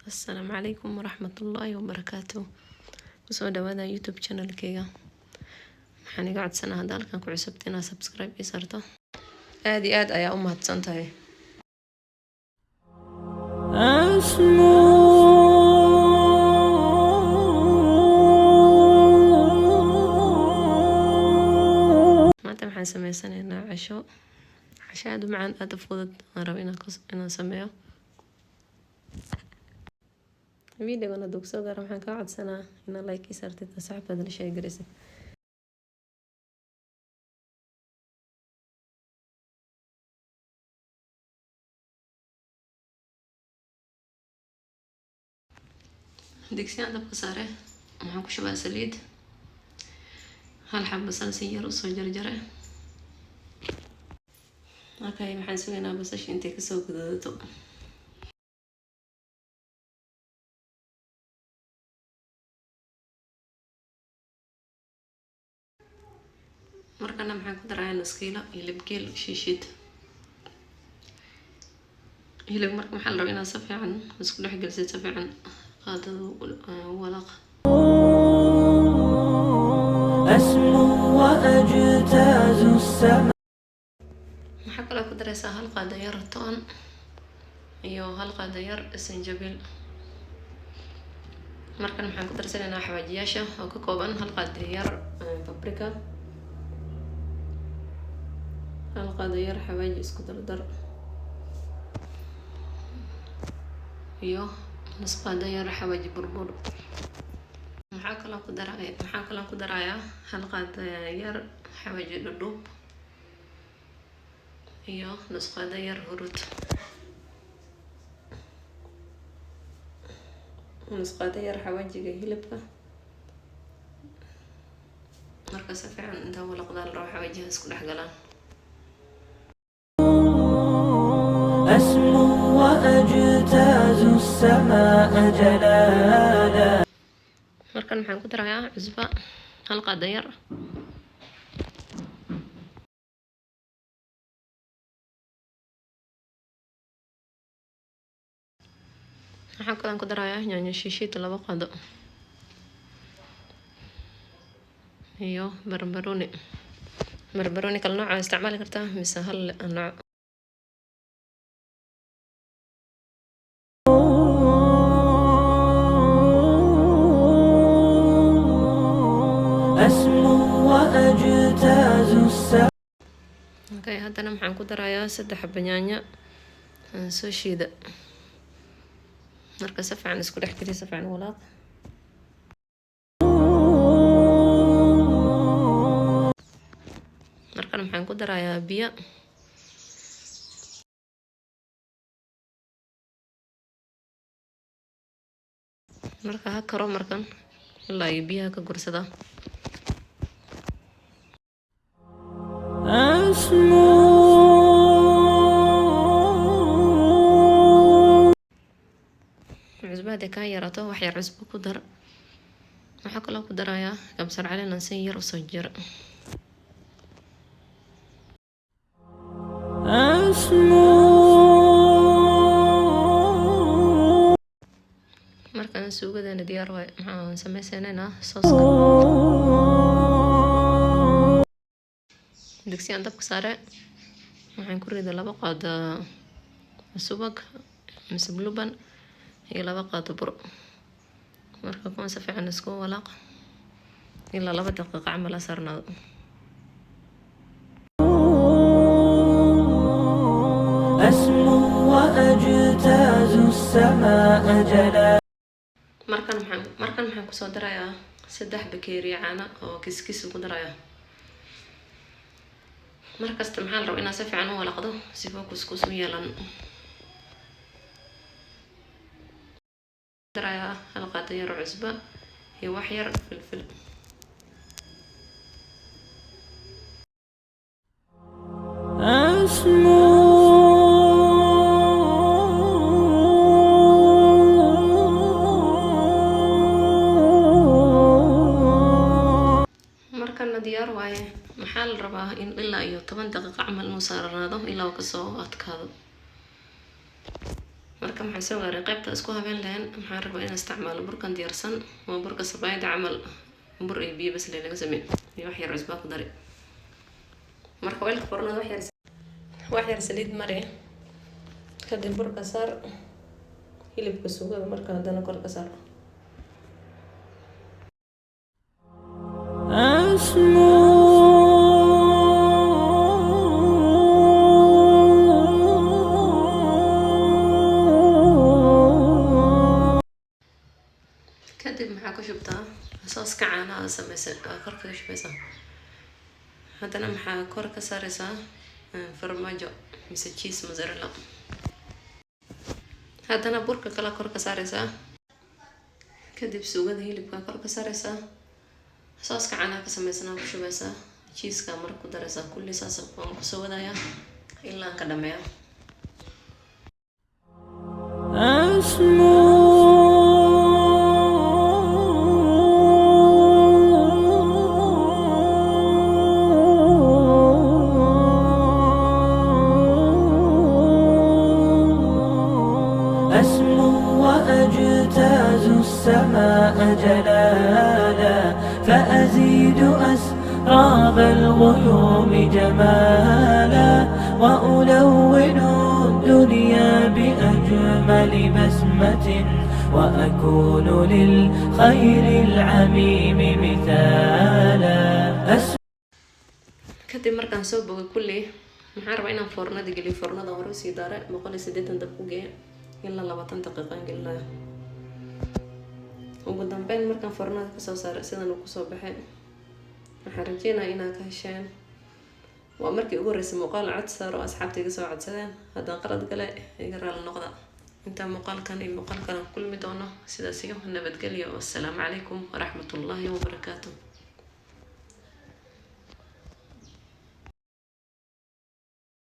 السلام عليكم ورحمة الله وبركاته. kusoo dhawaada youtube channelkayga. waxaan iga codsanaa hadda halkan ku cusubta inaad subscribe ii sarto. aad iyo aad ayaa u mahadsan tahay. maanta waxaan sameysanaynaa casho aad u macaan aad u fudud aan rabo inaan sameeyo. videogana dug soo gaar waxaan kaa codsanaa inaad like ii sartid asxaabtaada la sheegaysid. digsiyan dabka saare waxaan ku shubaa saliid, hal xabo basal si yar u soo jarjare. waxaan sugaynaa basasha intay kasoo guduudato. markana maxaan ku darayaa nus kiilo hilib geel shiishid. hilib marka maxaa la rabaa inaad si fiican isku dhex gelisid, si fiican qaadada walaaq. أسمو وأجتاز السماء. maxaa kaloo ku daraysaa hal qaado yar toon iyo hal qaado yar sanjabiil. markan maxaan ku darsanaynaa xawaajiyaasha oo ka kooban hal qaado yar paprika, hal qaado yar xawaaji isku dardar, iyo nus qaado yar xawaaji burbur. maxaa kaloo ku darayaa hal qaado yar xawaaji dhudhuub iyo nus qaado yar hurud, nus qaado yar xawaajiga hilibka. marka si fiican intaa walaqdaan la rabo xawaajiga isku dhex galaan. أسمو وأجتاز السماء جلالا. markan maxaan ku darayaa cusba hal qaado yar, waxaan kaloo ku darayaa yaanyo shiishid 2 qaado iyo barbarooni kala nooc isticmaali kartaa mise hal nooc. أسمو وأجتاز السماء. haddana maxaan ku darayaa 3 xabo yaanyo soo shiida. marka si fiican isku dhex geli, si fiican walaaq. markan maxaan ku darayaa biyo. marka ha karo markan ilaa ay biyaha ka gursada. أسمو cusbada ka yaraato wax yar cusbo ku dar. waxaa kaloo ku darayaa kabsar caleen si yar u soo jira. أسمو markan suugadana diyaar waay. maxaan sameysanaynaa sooska. digsiyan dabka saare waxaan ku ridaa 2 qaado subag mise bluban iyo 2 qaado bur. marka kuwan si fiican isku walaaq ilaa 2 daqiiqo camal saarnaado. أسمو وأجتاز السماء جلالا. markan maxaan kusoo darayaa 3 bakeeri caano oo kiskis ku darayaa. markasta maxaa la rabaa inaad si fiican u walaaqdo si kuskus u yeelan. darayaa hal qaado yar cusba iyo wax yar filfil. أسمو markana diyaar waaye. maxaa la rabaa in ilaa iyo 10 daqiiqo camal inuu saaranaado ilaa uu kasoo adkaado. marka marka maxaan soo gaaray qaybta isku habeen lahayn. Maxaan rabaa inaan isticmaalo burkan diyaarsan waa burka sabaayada camal, bur iyo biyo bas laga sameeyo iyo wax yar cusbo ku dari. Marka weelka foornada wax yar saliid mari, kadib burka saar, hilibka suugada marka hadana kor ka saar. kadib maxaa ku shubtaa sooska caanaha samaysan kor kaga shubaysaa. haddana maxaa kor ka saaraysaa farmaajo mise cheese mozzarella. haddana burka kala kor ka saaraysaa, kadib suugada hilibka kor ka saaraysaa, sooska caanaha ka samaysan ku shubaysaa, cheeseka marka ku daraysaa. kulli saas waan ku soo wadayaa ilaa aan ka dhameeyo. أسمو وأجتاز السماء جلالا فأزيد أسراب الغيوم جمالا وألون الدنيا بأجمل بسمة وأكون للخير العميم مثالا. kadib markaan soo bogay kulli maxaan rabaa inaan foornada geliyo. foornada hore usii daare 180 dab ku geeyo ilaa 20 daqiiqo aan gelinayo. ugu dambeyn markaan foornada kasoo saaray sidan uu kusoo baxay. waxaan rajeynayaa inaad ka hesheen. waa markii ugu horreysay muuqaal cod saaro asxaabta iga soo codsadeen. haddaan qalad gale iga raali noqda. intaa muuqaalkan iyo muuqaalkan kulmi doono sidaas iyo nabadgelyo. wassalaamu calaykum waraxmatullaahi wabarakaatuh.